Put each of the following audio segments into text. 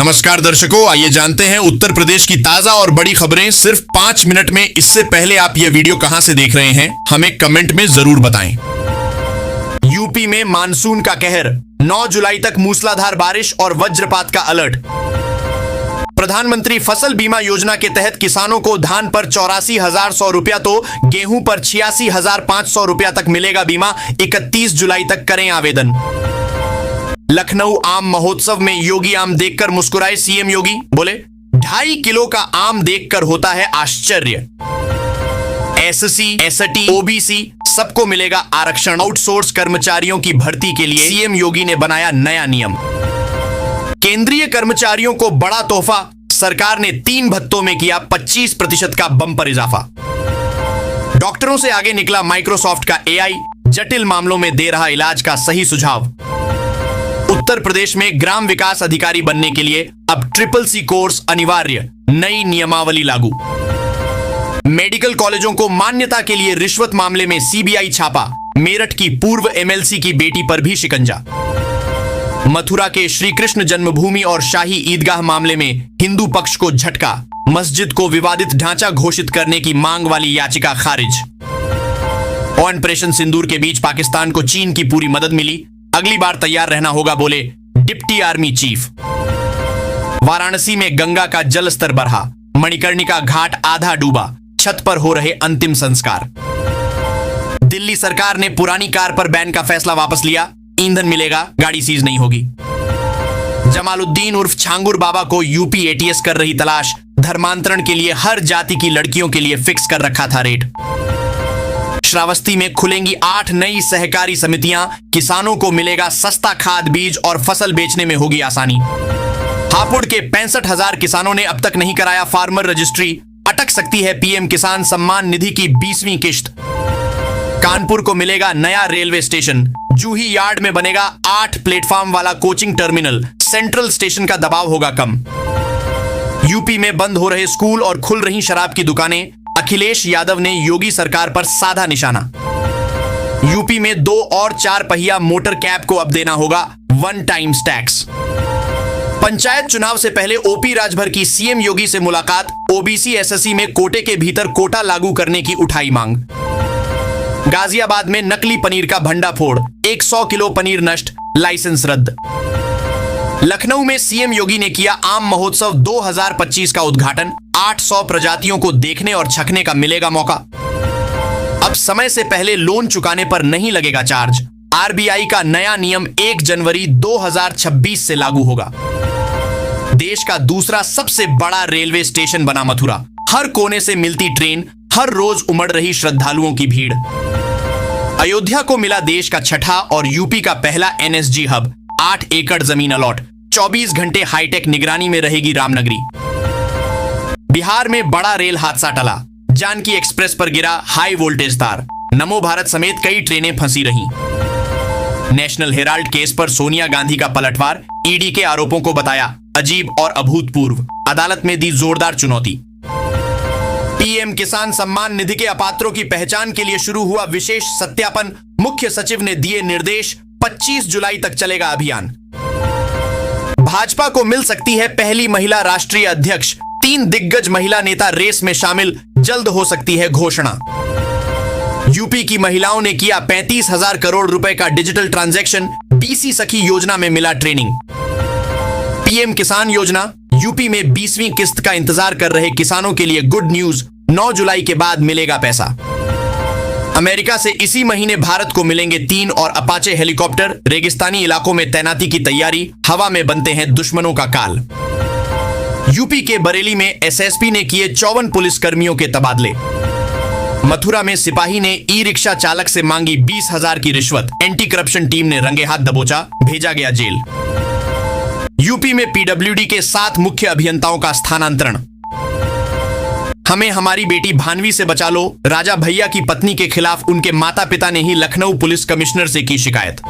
नमस्कार दर्शकों, आइए जानते हैं उत्तर प्रदेश की ताजा और बड़ी खबरें सिर्फ 5 मिनट में। इससे पहले आप यह वीडियो कहां से देख रहे हैं, हमें कमेंट में जरूर बताएं। यूपी में मानसून का कहर, 9 जुलाई तक मूसलाधार बारिश और वज्रपात का अलर्ट। प्रधानमंत्री फसल बीमा योजना के तहत किसानों को धान पर 84,100 रुपया तो गेहूं पर 86,500 रुपया तक मिलेगा बीमा। 31 जुलाई तक करें आवेदन। लखनऊ आम महोत्सव में योगी आम देखकर मुस्कुराए सीएम योगी, बोले 2.5 किलो का आम देखकर होता है आश्चर्य। एससी, एसटी, ओबीसी सबको मिलेगा आरक्षण। आउटसोर्स कर्मचारियों की भर्ती के लिए सीएम योगी ने बनाया नया नियम। केंद्रीय कर्मचारियों को बड़ा तोहफा, सरकार ने 3 भत्तों में किया 25% का बम्पर इजाफा। डॉक्टरों से आगे निकला माइक्रोसॉफ्ट का एआई, जटिल मामलों में दे रहा इलाज का सही सुझाव। उत्तर प्रदेश में ग्राम विकास अधिकारी बनने के लिए अब CCC कोर्स अनिवार्य, नई नियमावली लागू। मेडिकल कॉलेजों को मान्यता के लिए रिश्वत मामले में सीबीआई छापा, मेरठ की पूर्व एमएलसी की बेटी पर भी शिकंजा। मथुरा के श्री कृष्ण जन्मभूमि और शाही ईदगाह मामले में हिंदू पक्ष को झटका, मस्जिद को विवादित ढांचा घोषित करने की मांग वाली याचिका खारिज। ऑपरेशन सिंदूर के बीच पाकिस्तान को चीन की पूरी मदद मिली, अगली बार तैयार रहना होगा, बोले डिप्टी आर्मी चीफ। वाराणसी में गंगा का जल स्तर बढ़ा, मणिकर्णिका घाट आधा डूबा, छत पर हो रहे अंतिम संस्कार। दिल्ली सरकार ने पुरानी कार पर बैन का फैसला वापस लिया, ईंधन मिलेगा, गाड़ी सीज नहीं होगी। जमालुद्दीन उर्फ छांगुर बाबा को यूपी एटीएस कर रही तलाश, धर्मांतरण के लिए हर जाति की लड़कियों के लिए फिक्स कर रखा था रेट। श्रावस्ती में खुलेंगी 8 नई सहकारी समितियां, किसानों को मिलेगा सस्ता खाद बीज और फसल बेचने में होगी आसानी। हापुड़ के 65,000 किसानों ने अब तक नहीं कराया फार्मर रजिस्ट्री, अटक सकती है पीएम किसान सम्मान निधि की 20वीं किश्त। कानपुर को मिलेगा नया रेलवे स्टेशन, जूही यार्ड में बनेगा 8 प्लेटफॉर्म वाला कोचिंग टर्मिनल, सेंट्रल स्टेशन का दबाव होगा कम। यूपी में बंद हो रहे स्कूल और खुल रही शराब की दुकानें, अखिलेश यादव ने योगी सरकार पर साधा निशाना। यूपी में 2 और 4 पहिया मोटर कैब को अब देना होगा 1 टाइम टैक्स। पंचायत चुनाव से पहले ओपी राजभर की सीएम योगी से मुलाकात, ओबीसी एसएससी में कोटे के भीतर कोटा लागू करने की उठाई मांग। गाजियाबाद में नकली पनीर का भंडाफोड़, 100 किलो पनीर नष्ट, लाइसेंस रद्द। लखनऊ में सीएम योगी ने किया आम महोत्सव 2025 का उद्घाटन, 800 प्रजातियों को देखने और छकने का मिलेगा मौका। अब समय से पहले लोन चुकाने पर नहीं लगेगा चार्ज, आरबीआई का नया नियम 1 जनवरी 2026 से लागू होगा। देश का दूसरा सबसे बड़ा रेलवे स्टेशन बना मथुरा, हर कोने से मिलती ट्रेन, हर रोज उमड़ रही श्रद्धालुओं की भीड़। अयोध्या को मिला देश का छठा और यूपी का पहला एनएसजी हब, 8 एकड़ जमीन अलॉट, 24 घंटे हाईटेक निगरानी में रहेगी रामनगरी। बिहार में बड़ा रेल हादसा टला, जानकी एक्सप्रेस पर गिरा हाई वोल्टेज तार, नमो भारत समेत कई ट्रेनें फंसी रहीं। नेशनल हेराल्ड केस पर सोनिया गांधी का पलटवार, ईडी के आरोपों को बताया अजीब और अभूतपूर्व, अदालत में दी जोरदार चुनौती। पीएम किसान सम्मान निधि के अपात्रों की पहचान के लिए शुरू हुआ विशेष सत्यापन, मुख्य सचिव ने दिए निर्देश, 25 जुलाई तक चलेगा अभियान। भाजपा को मिल सकती है पहली महिला राष्ट्रीय अध्यक्ष, 3 दिग्गज महिला नेता रेस में शामिल, जल्द हो सकती है घोषणा। यूपी की महिलाओं ने किया 35,000 करोड़ रुपए का डिजिटल ट्रांजैक्शन, बीसी सखी योजना में मिला ट्रेनिंग। पीएम किसान योजना, यूपी में 20वीं किस्त का इंतजार कर रहे किसानों के लिए गुड न्यूज, 9 जुलाई के बाद मिलेगा पैसा। अमेरिका से इसी महीने भारत को मिलेंगे 3 और अपाचे हेलीकॉप्टर, रेगिस्तानी इलाकों में तैनाती की तैयारी, हवा में बनते हैं दुश्मनों का काल। यूपी के बरेली में एसएसपी ने किए 54 पुलिस कर्मियों के तबादले। मथुरा में सिपाही ने ई रिक्शा चालक से मांगी 20,000 की रिश्वत, एंटी करप्शन टीम ने रंगे हाथ दबोचा, भेजा गया जेल। यूपी में पीडब्ल्यूडी के 7 मुख्य अभियंताओं का स्थानांतरण। हमें हमारी बेटी भानवी से बचा लो, राजा भैया की पत्नी के खिलाफ उनके माता पिता ने ही लखनऊ पुलिस कमिश्नर से की शिकायत।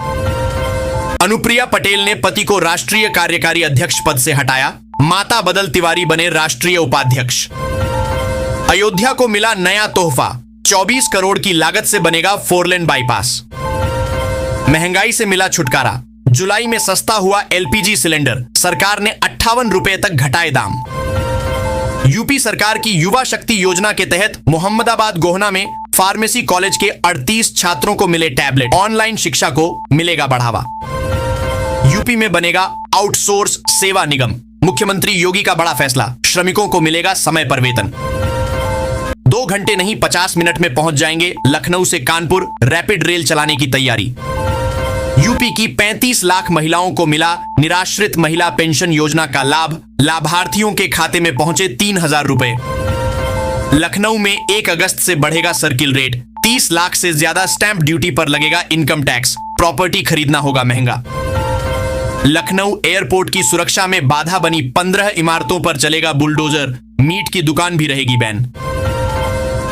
अनुप्रिया पटेल ने पति को राष्ट्रीय कार्यकारी अध्यक्ष पद से हटाया, माता बदल तिवारी बने राष्ट्रीय उपाध्यक्ष। अयोध्या को मिला नया तोहफा, 24 करोड़ की लागत से बनेगा 4 लेन बाईपास। महंगाई से मिला छुटकारा, जुलाई में सस्ता हुआ एलपीजी सिलेंडर, सरकार ने 58 रुपए तक घटाए दाम। यूपी सरकार की युवा शक्ति योजना के तहत मोहम्मदाबाद गोहना में फार्मेसी कॉलेज के 38 छात्रों को मिले टैबलेट, ऑनलाइन शिक्षा को मिलेगा बढ़ावा। यूपी में बनेगा आउटसोर्स सेवा निगम, मुख्यमंत्री योगी का बड़ा फैसला, श्रमिकों को मिलेगा समय पर वेतन। 2 घंटे नहीं 50 मिनट में पहुंच जाएंगे लखनऊ से कानपुर, रैपिड रेल चलाने की तैयारी। यूपी की 35 लाख महिलाओं को मिला निराश्रित महिला पेंशन योजना का लाभ, लाभार्थियों के खाते में पहुंचे 3000 रुपए। लखनऊ में 1 अगस्त से बढ़ेगा सर्किल रेट, 30 लाख से ज्यादा स्टैंप ड्यूटी पर लगेगा इनकम टैक्स, प्रॉपर्टी खरीदना होगा महंगा। लखनऊ एयरपोर्ट की सुरक्षा में बाधा बनी 15 इमारतों पर चलेगा बुलडोजर, मीट की दुकान भी रहेगी बैन।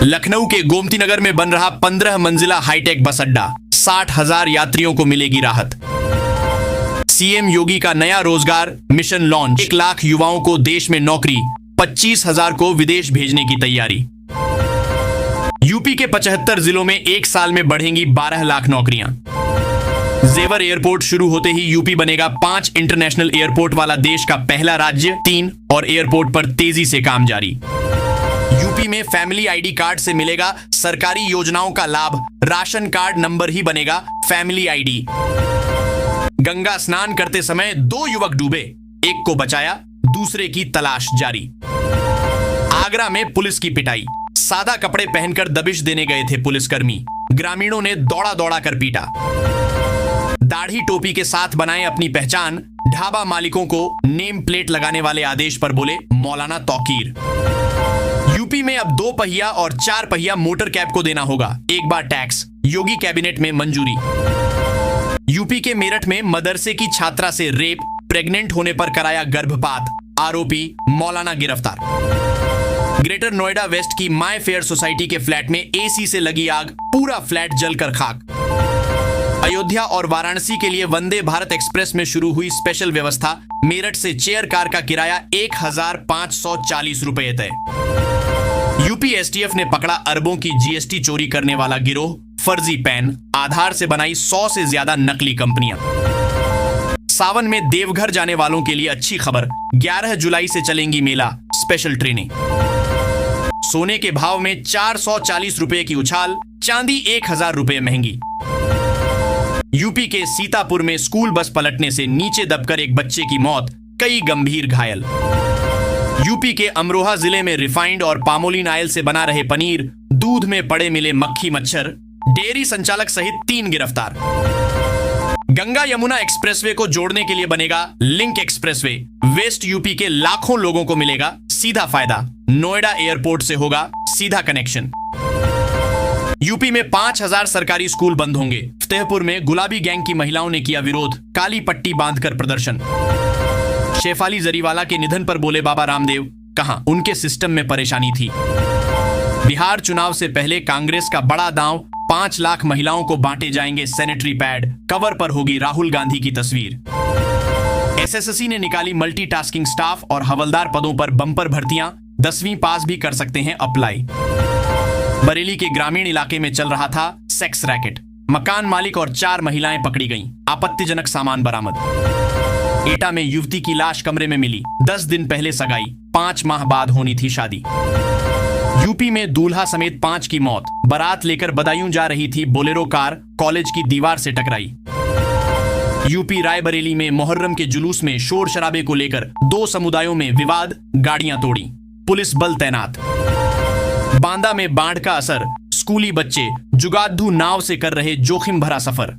लखनऊ के गोमती नगर में बन रहा 15 मंजिला हाईटेक बस अड्डा, 60,000 यात्रियों को मिलेगी राहत। सीएम योगी का नया रोजगार मिशन लॉन्च, 1 लाख युवाओं को देश में नौकरी, 25,000 को विदेश भेजने की तैयारी। यूपी के 75 जिलों में 1 साल में बढ़ेंगी 12 लाख नौकरियां। जेवर एयरपोर्ट शुरू होते ही यूपी बनेगा 5 इंटरनेशनल एयरपोर्ट वाला देश का पहला राज्य, 3 और एयरपोर्ट पर तेजी से काम जारी। यूपी में फैमिली आईडी कार्ड से मिलेगा सरकारी योजनाओं का लाभ, राशन कार्ड नंबर ही बनेगा फैमिली आईडी। गंगा स्नान करते समय 2 युवक डूबे, एक को बचाया, दूसरे की तलाश जारी। आगरा में पुलिस की पिटाई, सादा कपड़े पहनकर दबिश देने गए थे पुलिसकर्मी, ग्रामीणों ने दौड़ा दौड़ा कर पीटा। दाढ़ी टोपी के साथ बनाए अपनी पहचान, ढाबा मालिकों को नेम प्लेट लगाने वाले आदेश पर बोले मौलाना तौकीर। यूपी में अब 2 पहिया और 4 पहिया मोटर कैब को देना होगा एक बार टैक्स, योगी कैबिनेट में मंजूरी। यूपी के मेरठ में मदरसे की छात्रा से रेप, प्रेग्नेंट होने पर कराया गर्भपात, आरोपी मौलाना गिरफ्तार। ग्रेटर नोएडा वेस्ट की माय फेयर सोसाइटी के फ्लैट में एसी से लगी आग, पूरा फ्लैट जलकर खाक। अयोध्या और वाराणसी के लिए वंदे भारत एक्सप्रेस में शुरू हुई स्पेशल व्यवस्था, मेरठ से चेयर कार का किराया 1540 रुपए तय। यूपी एसटीएफ ने पकड़ा अरबों की जीएसटी चोरी करने वाला गिरोह, फर्जी पैन, आधार से बनाई 100 से ज्यादा नकली कंपनियां। सावन में देवघर जाने वालों के लिए अच्छी खबर, 11 जुलाई से चलेंगी मेला, स्पेशल ट्रेनें। सोने के भाव में 440 रुपए की उछाल, चांदी 1000 रुपए महंगी। यूपी के सीतापुर में स्कूल बस पलटने से नीचे दबकर एक बच्चे की मौत, कई गंभीर घायल। यूपी के अमरोहा जिले में रिफाइंड और पामोलिन ऑयल से बना रहे पनीर, दूध में पड़े मिले मक्खी मच्छर, डेयरी संचालक सहित 3 गिरफ्तार। गंगा यमुना एक्सप्रेसवे को जोड़ने के लिए बनेगा लिंक एक्सप्रेसवे, वेस्ट यूपी के लाखों लोगों को मिलेगा सीधा फायदा, नोएडा एयरपोर्ट से होगा सीधा कनेक्शन। यूपी में 5000 सरकारी स्कूल बंद होंगे, फतेहपुर में गुलाबी गैंग की महिलाओं ने किया विरोध, काली पट्टी बांधकर प्रदर्शन। शेफाली जरीवाला के निधन पर बोले बाबा रामदेव, कहां उनके सिस्टम में परेशानी थी। बिहार चुनाव से पहले कांग्रेस का बड़ा दांव, 5 लाख महिलाओं को बांटे जाएंगे सैनिटरी पैड, कवर पर होगी राहुल गांधी की तस्वीर। एसएससी ने निकाली मल्टीटास्किंग स्टाफ और हवलदार पदों पर बम्पर भर्तियां, 10वीं पास भी कर सकते हैं अप्लाई। बरेली के ग्रामीण इलाके में चल रहा था सेक्स रैकेट, मकान मालिक और 4 महिलाएं पकड़ी गईं, आपत्तिजनक सामान बरामद। एटा में युवती की लाश कमरे में मिली, 10 दिन पहले सगाई, 5 माह बाद होनी थी शादी। यूपी में दूल्हा समेत 5 की मौत, बारात लेकर बदायूं जा रही थी बोलेरो कार, कॉलेज की दीवार से टकराई। यूपी रायबरेली में मुहर्रम के जुलूस में शोर शराबे को लेकर 2 समुदायों में विवाद, गाड़ियां तोड़ी, पुलिस बल तैनात। बांदा में बाढ़ का असर, स्कूली बच्चे जुगाड़ू नाव से कर रहे जोखिम भरा सफर।